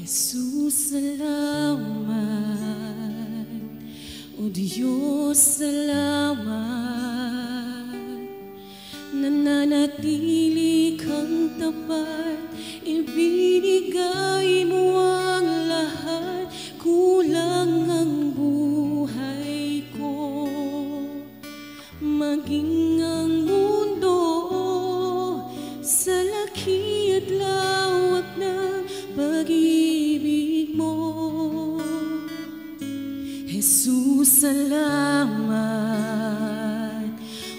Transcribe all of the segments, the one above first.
Jesus, salamat. O Diyos, salamat. Nananatili kang tapat, ibinigay mo ang lahat. Kulang ang buhay ko, maging ang mundo sa laki at lawak ng pag-ibig mo. Jesus, salamat.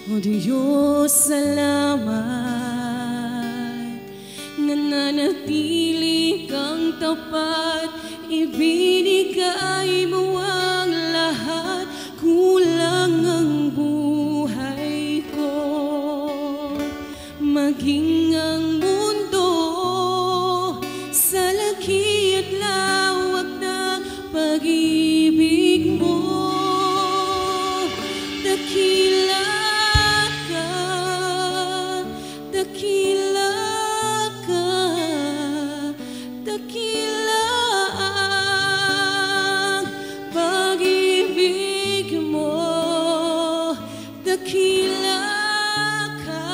O Diyos, salamat. Nananatili kang tapat, ibinigay mo ang lahat. Kulang ang buhay ko, maging ang mundo sa laki at lawak ng pag-ibig mo. Dakila ka, dakila ka, dakila ang pag-ibig mo. Dakila ka,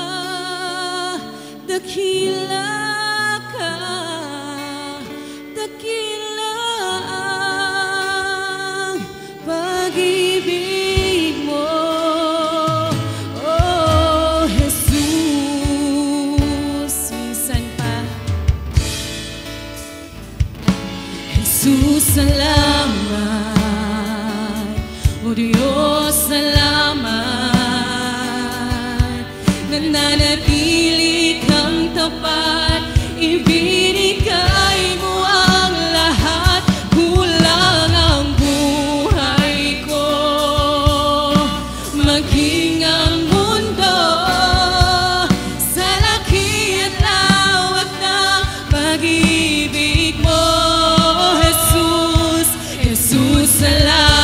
dakila ka, dakila ang pag-ibig mo. Oh, Jesus, minsan pa. Jesus, salamat. O Diyos, salamat. Nananatili kang tapat, ibinigay mo ang lahat. Kulang ang buhay ko, maging ang mundo sa laki at lawak ng pag-ibig mo. Jesus, Jesus, salamat.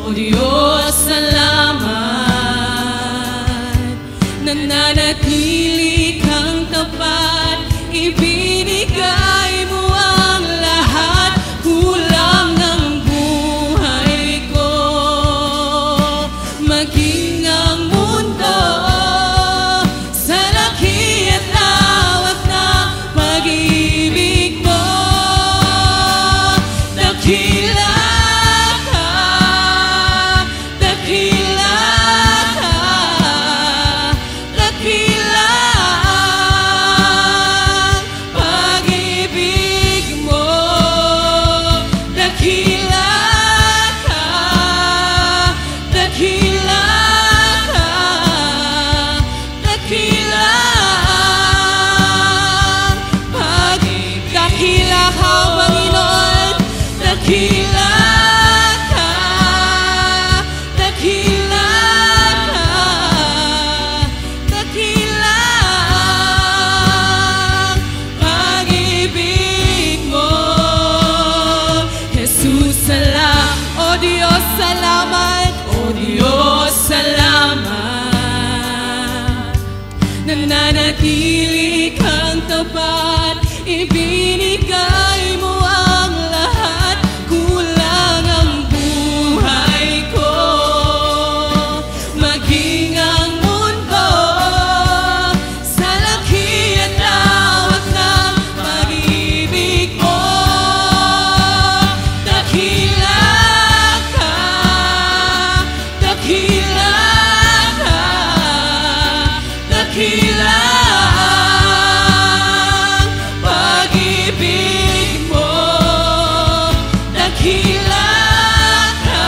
O Diyos, salamat. Nananatili kang tapat, ibinigay mo ang lahat. Kulang ang buhay ko, maging ang mundo sa laki at lawak ng pag-ibig mo. Dakila ka, dakila ka, dakila ang pag-ibig mo. Dakila ka, dakila ka, dakila ang pag-ibig. Dakila ka, Panginoon. Dakila ka, dakila ka, dakila ang pag-ibig mo. Jesus, salamat. O Diyos, salamat. O Diyos, salamat. Nananatili kang tapat, ibinigay mo ang lahat. Kulang ang buhay ko, maging ang mundo sa laki at lawak ng pag-ibig mo. Dakila ka, dakila ka, dakila ang pag-ibig mo. Dakila ka,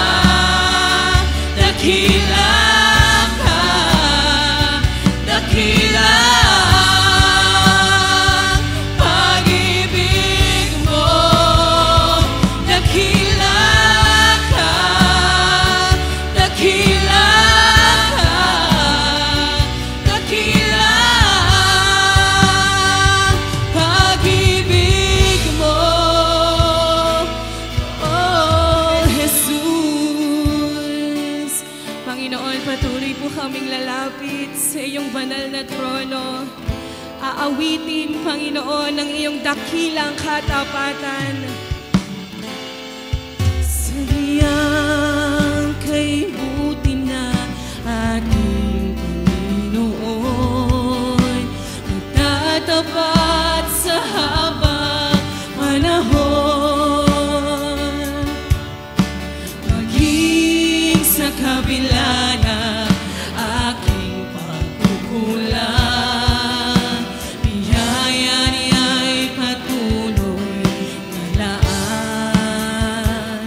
dakila ka, dakila ang pag-ibig mo. Dakila ka, dakila ka, dakila ang pag-ibig mo. Oh, Jesus. Panginoon, patuloy po kaming lalapit sa iyong banal na trono. aawitin, Panginoon, ng iyong dakilang katapatan. Sadyang kay buti na ating Panginoon, nagtatapat sa habang panahon. Maging sa kabila na aking pagkukulang, biyaya niya'y patuloy na laan.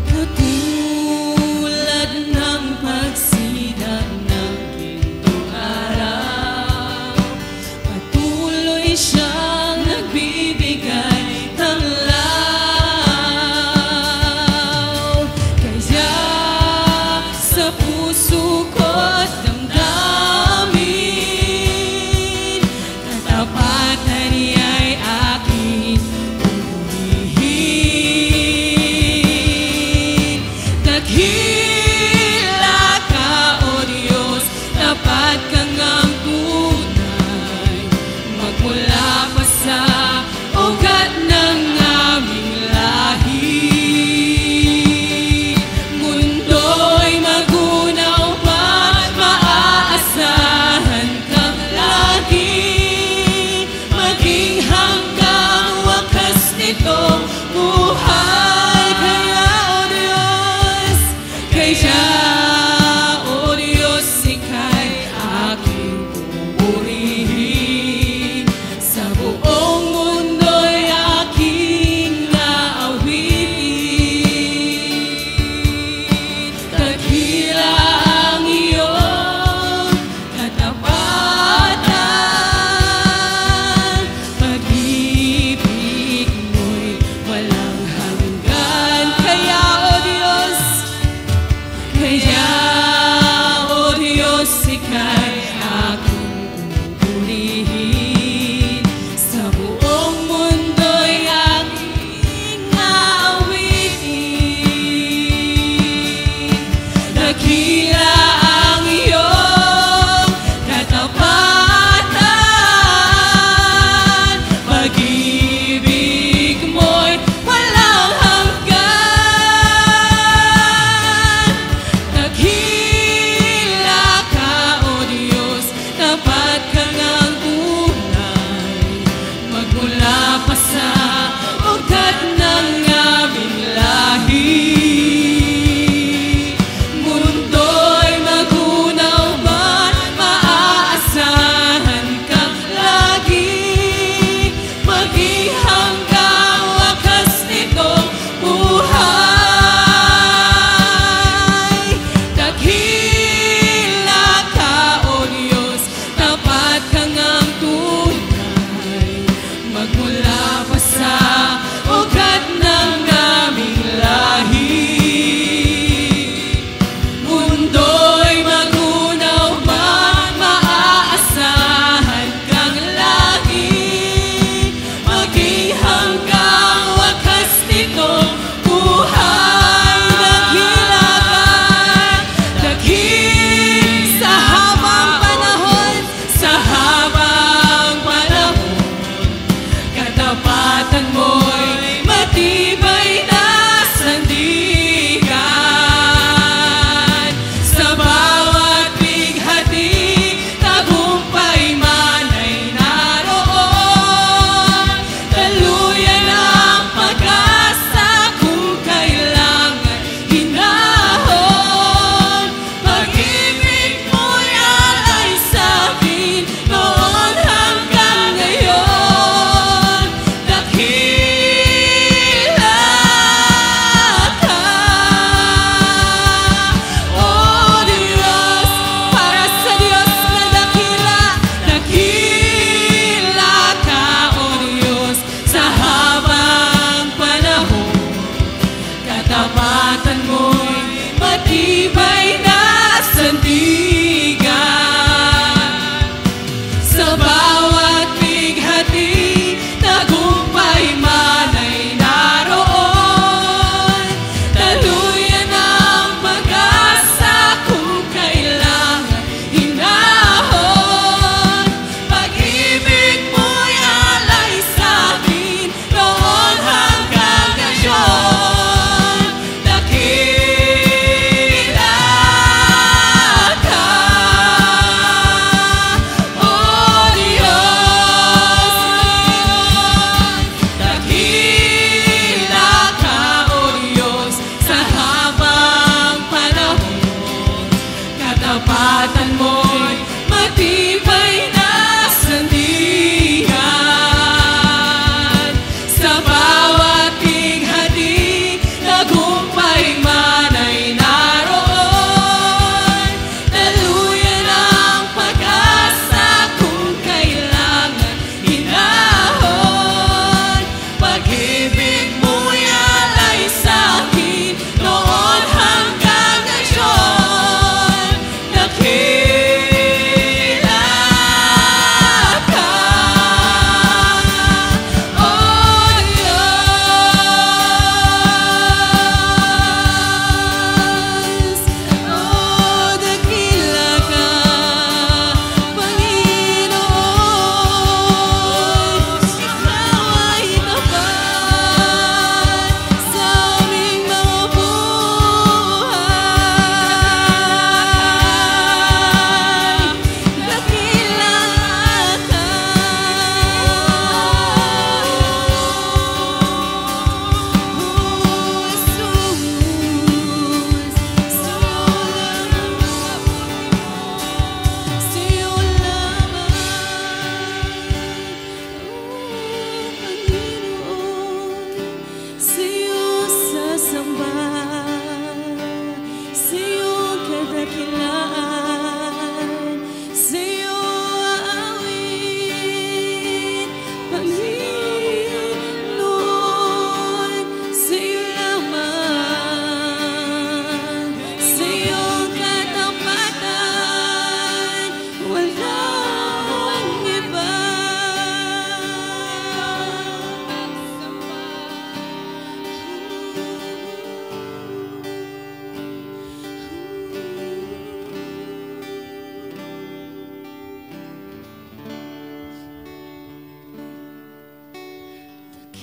Katulad ng pagsilang ng gintong araw, patuloy siyang nagbibigay tanglaw. Kaya sa puso ko't damdamin, katapatan niya'y aking pupurihin. Daghila ka, O Diyos, tapat ka ngang tunay, magmula pa sa ugat ng aming lahi. Mundo'y magunaw pa't maaasahan kang lagi, maging hanggang wakas nitong buhay. Kaya, O Diyos, ika'y aking pupurihin. Sa buong mundo'y aking aawitin. Daghila ang iyong katapatan, pag-ibig mo'y walang hanggan. Kaya, O Diyos, ika'y aking pupurihin. Sa buong mundo'y aking aawitin. Daghila ang iyong katapatan, pag-ibig mo'y walang hanggan. Daghila ka, O Diyos, tapat ka ngang tunay, magmula pa sa ugat ng aming lahi. Mundo'y magunaw man, maaasahan kang lagi, maging hanggang wakas nitong buhay. Daghila ka, O Diyos, tapat ka ngang tunay, magmula pa sa ugat ng aming lahi. Mundo'y magunaw man, maaasahan kang lagi, maging hanggang wakas nitong buhay. Daghil sa habang panahon, katapatan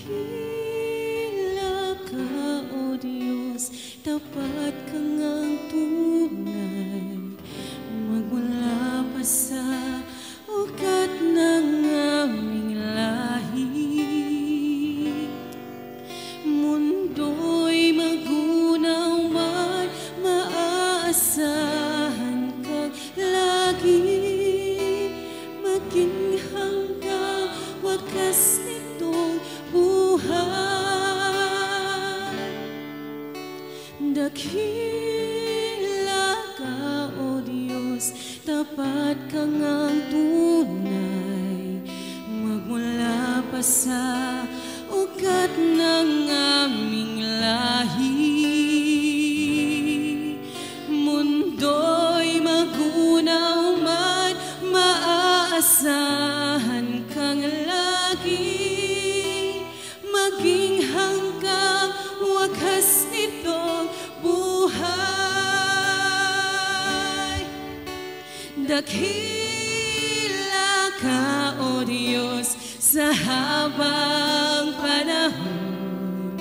Dakila ka, O Diyos, tapat ka ngang tunay, magmula pa sa ugat ng aming lahi. Mundo'y magunaw man, maaasahan kang lagi, maging hanggang wakas nitong buhay. Dakila ka, O Diyos, tapat ka ngang tunay, magmula pa sa ugat ng aming lahi. Mundo'y magunaw man, maaasahan kang lagi, maging hanggang wakas nitong buhay. Dakila ka, O Diyos, sa habang panahon,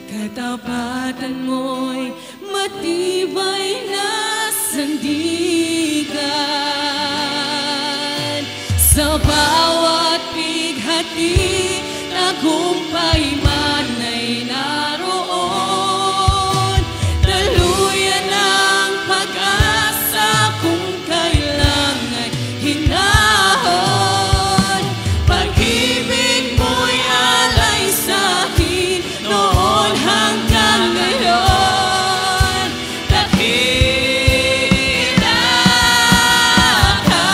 katapatan mo'y matibay na sandigan. Sa bawat bighati, tagumpay man ay naroon, daluyan ang pag-asa kung kailangan hinahon. Pag-ibig mo'y alay sa'kin noon hanggang ngayon. Dakila ka,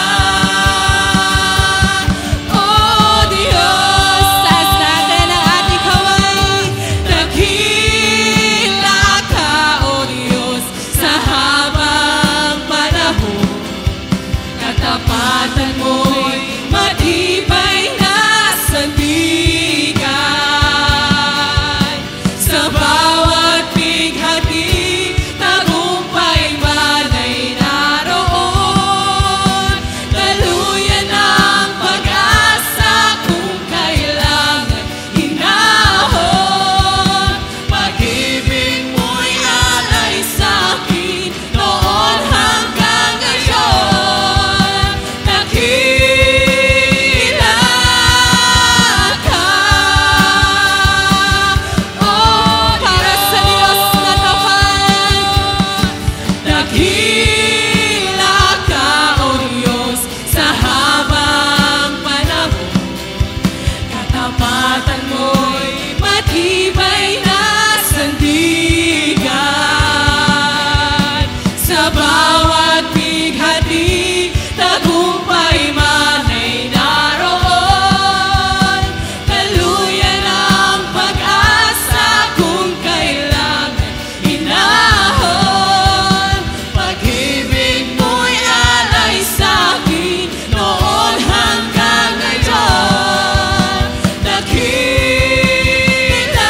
O Diyos. Taas natin ang ating kamay. Dakila ka, O Diyos, sa habang panahon, katapatan mo'y matibay na sandigan. Sa bawat bighati, tagumpay man ay naroon, daluyan ang pag-asa kung kailangan hinahon. Pag-ibig mo'y alay sa'kin noon hanggang ngayon. Dakila ka, para sa Diyos na tapat. Dakila ka, O Diyos, sa habang panahon, katapatan mo'y matibay na sandigan. Sa bawat bighati, tagumpay man ay naroon, daluyan ang pag-asa kung kailangan hinahon. Pag-ibig mo'y alay sa'kin noon hanggang ngayon. Dakila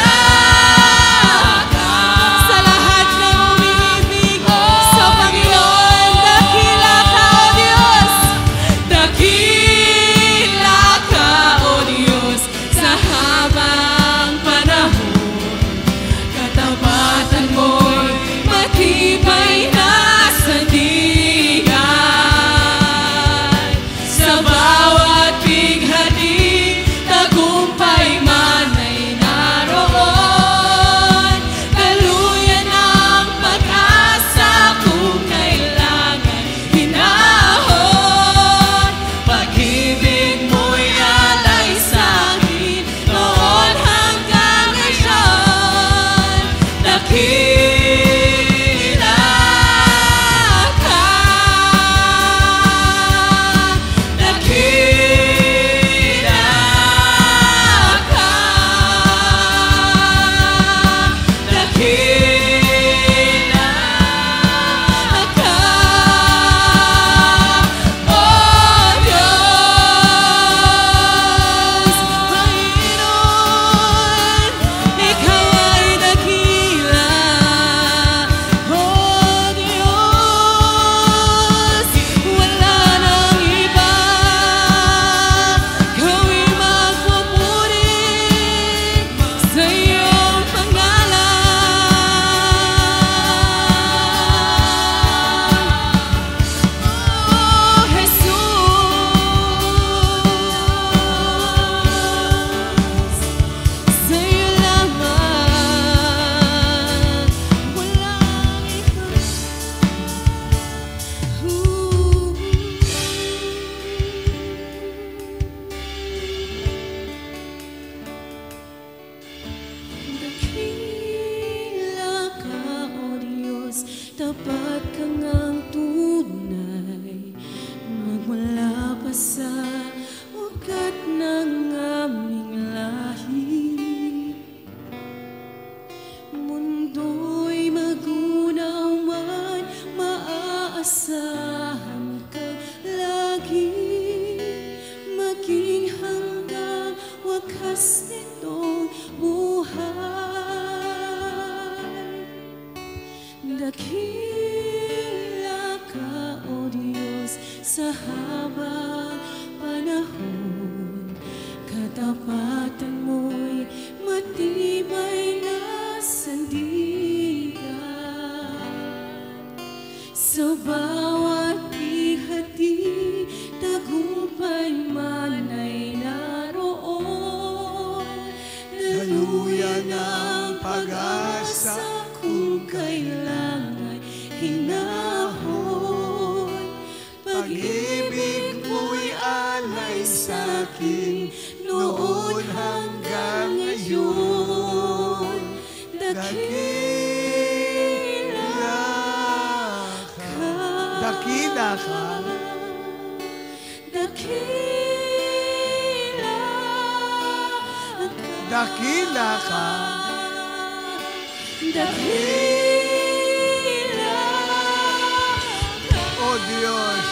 tapat ka ngang tunay, magmula pa sa ugat ng aming lahi. Mundo'y magunaw man, maaasahan ka lagi, maging hanggang wakas nitong buhay. Dakila ka, O Diyos, sa habang panahon, katapatan mo'y matibay na sandigan. Sa bawat ihati, tagumpay man ay naroon. Daluyan ang pag-asa kung kailan ay hinahon. Pag-ibig mo'y alay sa'kin noon hanggang ngayon. Dakila ka. Dakila ka. Dakila ka, O Diyos.